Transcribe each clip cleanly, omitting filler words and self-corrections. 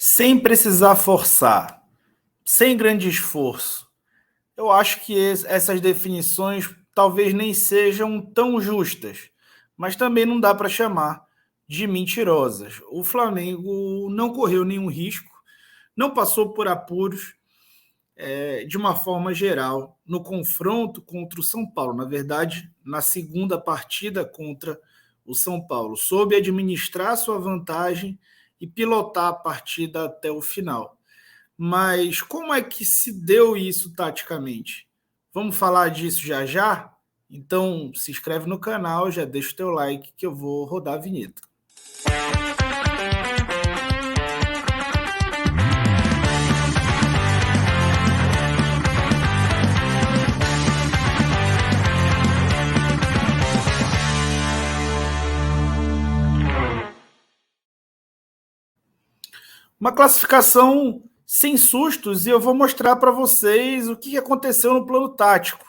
sem precisar forçar, sem grande esforço. Eu acho que essas definições talvez nem sejam tão justas, mas também não dá para chamar de mentirosas. O Flamengo não correu nenhum risco, não passou por apuros, de uma forma geral, no confronto contra o São Paulo. Na verdade, na segunda partida contra o São Paulo, soube administrar sua vantagem e pilotar a partida até o final. Mas como é que se deu isso taticamente? Vamos falar disso já já? Então se inscreve no canal, já deixa o teu like que eu vou rodar a vinheta. Uma classificação sem sustos e eu vou mostrar para vocês o que aconteceu no plano tático.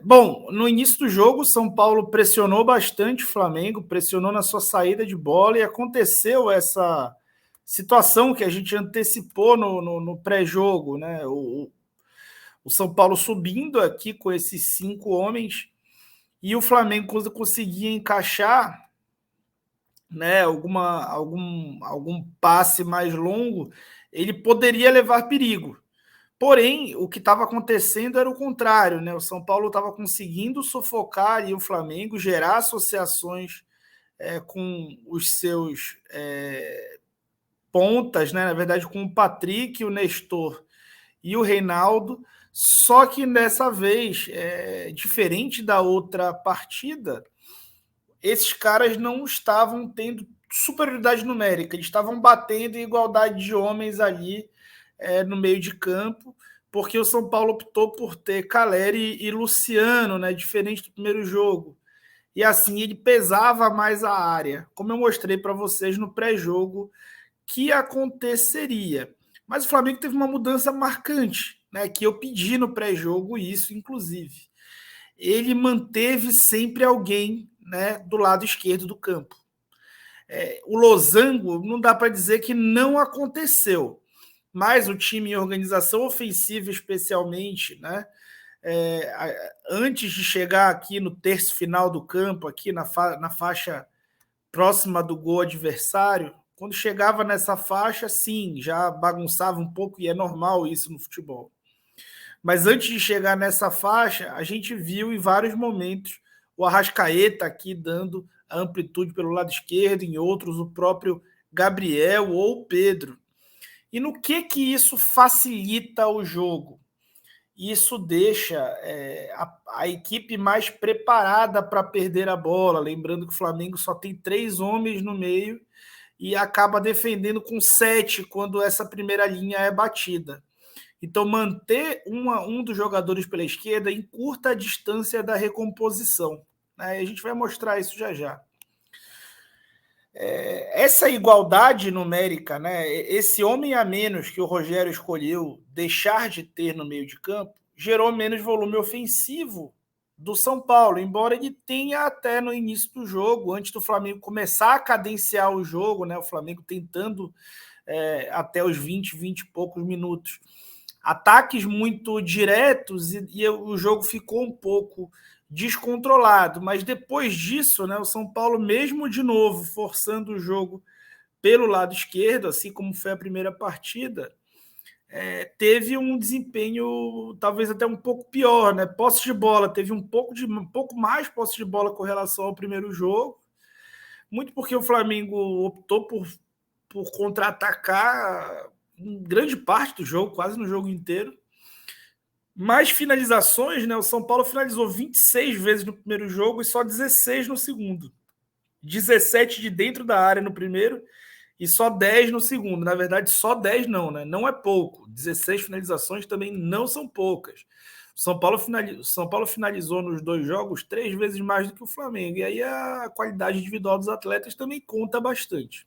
Bom, no início do jogo, o São Paulo pressionou bastante o Flamengo, pressionou na sua saída de bola e aconteceu essa situação que a gente antecipou no pré-jogo, né? O São Paulo subindo aqui com esses 5 homens e o Flamengo conseguia encaixar, né, algum passe mais longo, ele poderia levar perigo. Porém, o que estava acontecendo era o contrário, né? O São Paulo estava conseguindo sufocar ali o Flamengo, gerar associações com os seus pontas, né? Na verdade, com o Patrick, o Nestor e o Reinaldo. Só que dessa vez, diferente da outra partida, esses caras não estavam tendo superioridade numérica, eles estavam batendo em igualdade de homens ali no meio de campo, porque o São Paulo optou por ter Caleri e Luciano, né, diferente do primeiro jogo. E assim ele pesava mais a área, como eu mostrei para vocês no pré-jogo que aconteceria. Mas o Flamengo teve uma mudança marcante, né, que eu pedi no pré-jogo isso, inclusive. Ele manteve sempre alguém, né, do lado esquerdo do campo. O losango não dá para dizer que não aconteceu, mas o time em organização ofensiva, especialmente, né, antes de chegar aqui no terço final do campo, aqui na faixa próxima do gol adversário, quando chegava nessa faixa, sim, já bagunçava um pouco, e é normal isso no futebol. Mas antes de chegar nessa faixa, a gente viu em vários momentos o Arrascaeta aqui dando a amplitude pelo lado esquerdo, em outros o próprio Gabriel ou o Pedro. E no que isso facilita o jogo? Isso deixa a equipe mais preparada para perder a bola. Lembrando que o Flamengo só tem 3 homens no meio e acaba defendendo com 7 quando essa primeira linha é batida. Então, manter um dos jogadores pela esquerda encurta a distância da recomposição. Né? E a gente vai mostrar isso já já. Essa igualdade numérica, né, esse homem a menos que o Rogério escolheu deixar de ter no meio de campo, gerou menos volume ofensivo do São Paulo, embora ele tenha até no início do jogo, antes do Flamengo começar a cadenciar o jogo, né, o Flamengo tentando até os 20 e poucos minutos, ataques muito diretos e o jogo ficou um pouco descontrolado, mas depois disso, né, o São Paulo, mesmo de novo forçando o jogo pelo lado esquerdo, assim como foi a primeira partida, teve um desempenho talvez até um pouco pior, né? Posse de bola, teve um pouco mais posse de bola com relação ao primeiro jogo, muito porque o Flamengo optou por contra-atacar em grande parte do jogo, quase no jogo inteiro. Mais finalizações, né? O São Paulo finalizou 26 vezes no primeiro jogo e só 16 no segundo. 17 de dentro da área no primeiro e só 10 no segundo. Na verdade, só 10 não, né? Não é pouco. 16 finalizações também não são poucas. O São Paulo finalizou nos 2 jogos 3 vezes mais do que o Flamengo. E aí a qualidade individual dos atletas também conta bastante.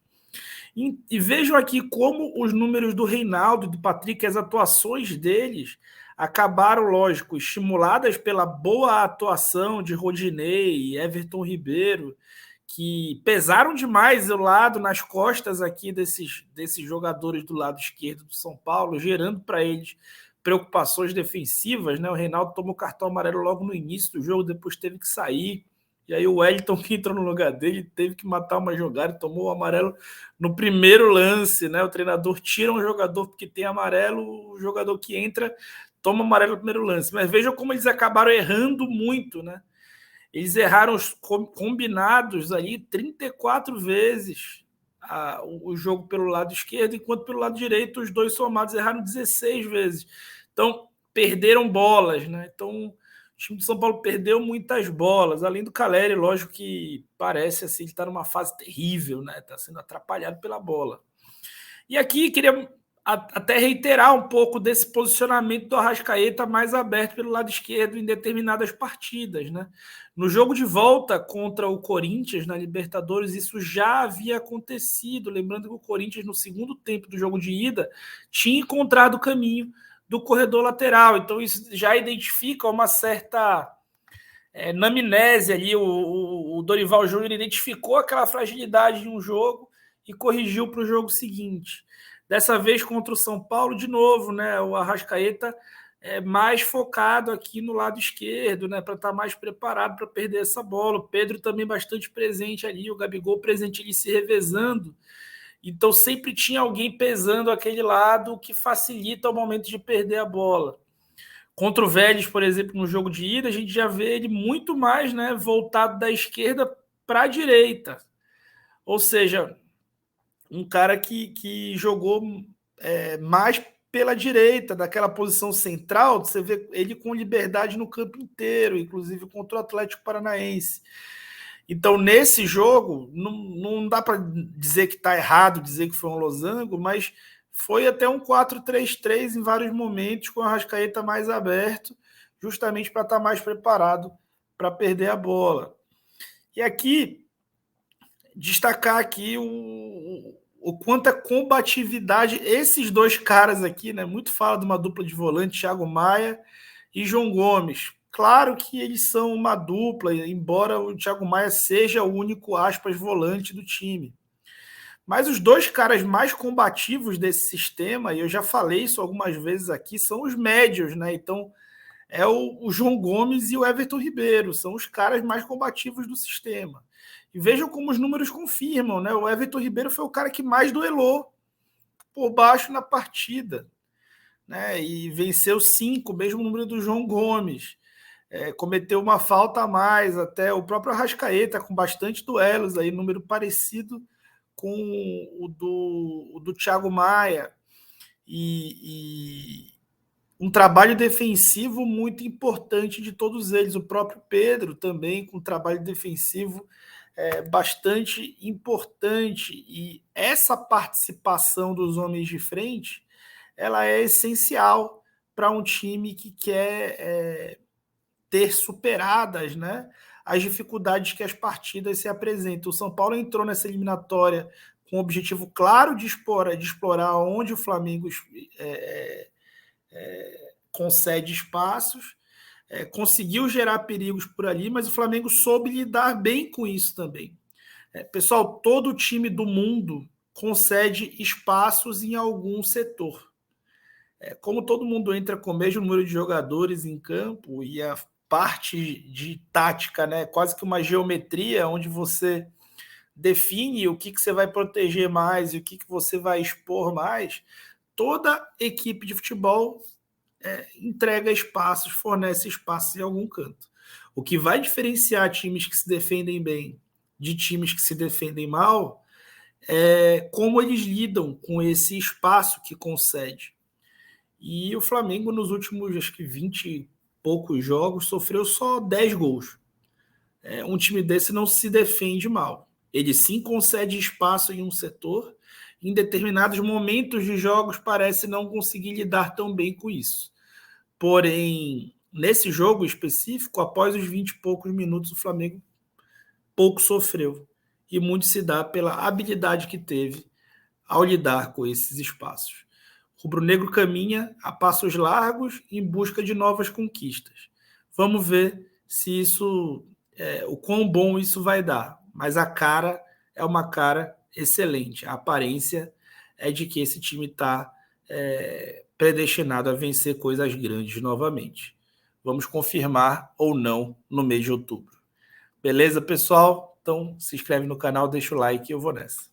E vejam aqui como os números do Reinaldo e do Patrick, as atuações deles, acabaram, lógico, estimuladas pela boa atuação de Rodinei e Everton Ribeiro, que pesaram demais o lado nas costas aqui desses jogadores do lado esquerdo do São Paulo, gerando para eles preocupações defensivas, né? O Reinaldo tomou cartão amarelo logo no início do jogo, depois teve que sair. E aí o Wellington, que entrou no lugar dele, teve que matar uma jogada e tomou o amarelo no primeiro lance, né? O treinador tira um jogador porque tem amarelo, o jogador que entra toma amarelo no primeiro lance. Mas vejam como eles acabaram errando muito, né? Eles erraram os combinados ali 34 vezes o jogo pelo lado esquerdo, enquanto pelo lado direito os dois somados erraram 16 vezes. Então, perderam bolas, né? Então, o time de São Paulo perdeu muitas bolas, além do Caleri, lógico que parece assim, ele está numa fase terrível, né? Está sendo atrapalhado pela bola. E aqui queria até reiterar um pouco desse posicionamento do Arrascaeta mais aberto pelo lado esquerdo em determinadas partidas, né? No jogo de volta contra o Corinthians na Libertadores, isso já havia acontecido. Lembrando que o Corinthians, no segundo tempo do jogo de ida, tinha encontrado o caminho do corredor lateral. Então, isso já identifica uma certa anamnese ali. O Dorival Júnior identificou aquela fragilidade de um jogo e corrigiu para o jogo seguinte. Dessa vez contra o São Paulo, de novo, né? O Arrascaeta mais focado aqui no lado esquerdo, né? Para estar mais preparado para perder essa bola. O Pedro também bastante presente ali, o Gabigol presente ali se revezando. Então sempre tinha alguém pesando aquele lado, que facilita o momento de perder a bola. Contra o Vélez, por exemplo, no jogo de ida, a gente já vê ele muito mais, né, voltado da esquerda para a direita. Ou seja, um cara que jogou mais pela direita, daquela posição central, você vê ele com liberdade no campo inteiro, inclusive contra o Atlético Paranaense. Então, nesse jogo, não dá para dizer que está errado, dizer que foi um losango, mas foi até um 4-3-3 em vários momentos, com a Arrascaeta mais aberto, justamente para estar mais preparado para perder a bola. E aqui, destacar aqui o quanto a combatividade, esses dois caras aqui, né? Muito fala de uma dupla de volante, Thiago Maia e João Gomes. Claro que eles são uma dupla, embora o Thiago Maia seja o único, aspas, volante do time. Mas os dois caras mais combativos desse sistema, e eu já falei isso algumas vezes aqui, são os médios, né? Então, é o João Gomes e o Everton Ribeiro, são os caras mais combativos do sistema. E vejam como os números confirmam, né? O Everton Ribeiro foi o cara que mais duelou por baixo na partida, né? E venceu 5, mesmo número do João Gomes. Cometeu uma falta a mais, até o próprio Arrascaeta, com bastante duelos, aí, número parecido com o do Thiago Maia. E um trabalho defensivo muito importante de todos eles. O próprio Pedro também, com um trabalho defensivo bastante importante. E essa participação dos homens de frente, ela é essencial para um time que quer ter superadas, né, as dificuldades que as partidas se apresentam. O São Paulo entrou nessa eliminatória com o objetivo claro de explorar onde o Flamengo concede espaços, conseguiu gerar perigos por ali, mas o Flamengo soube lidar bem com isso também. Pessoal, todo time do mundo concede espaços em algum setor. Como todo mundo entra com o mesmo número de jogadores em campo e a parte de tática, né, quase que uma geometria, onde você define o que você vai proteger mais e o que você vai expor mais, toda equipe de futebol entrega espaços, fornece espaços em algum canto. O que vai diferenciar times que se defendem bem de times que se defendem mal é como eles lidam com esse espaço que concede. E o Flamengo, nos últimos, acho que 20 e poucos jogos, sofreu só 10 gols. Um time desse não se defende mal. Ele sim concede espaço em um setor, em determinados momentos de jogos parece não conseguir lidar tão bem com isso. Porém, nesse jogo específico, após os 20 e poucos minutos, o Flamengo pouco sofreu. E muito se dá pela habilidade que teve ao lidar com esses espaços. O rubro-negro caminha a passos largos em busca de novas conquistas. Vamos ver se isso, o quão bom isso vai dar. mas a cara é uma cara excelente. A aparência é de que esse time está predestinado a vencer coisas grandes novamente. Vamos confirmar ou não no mês de outubro. Beleza, pessoal? Então se inscreve no canal, deixa o like e eu vou nessa.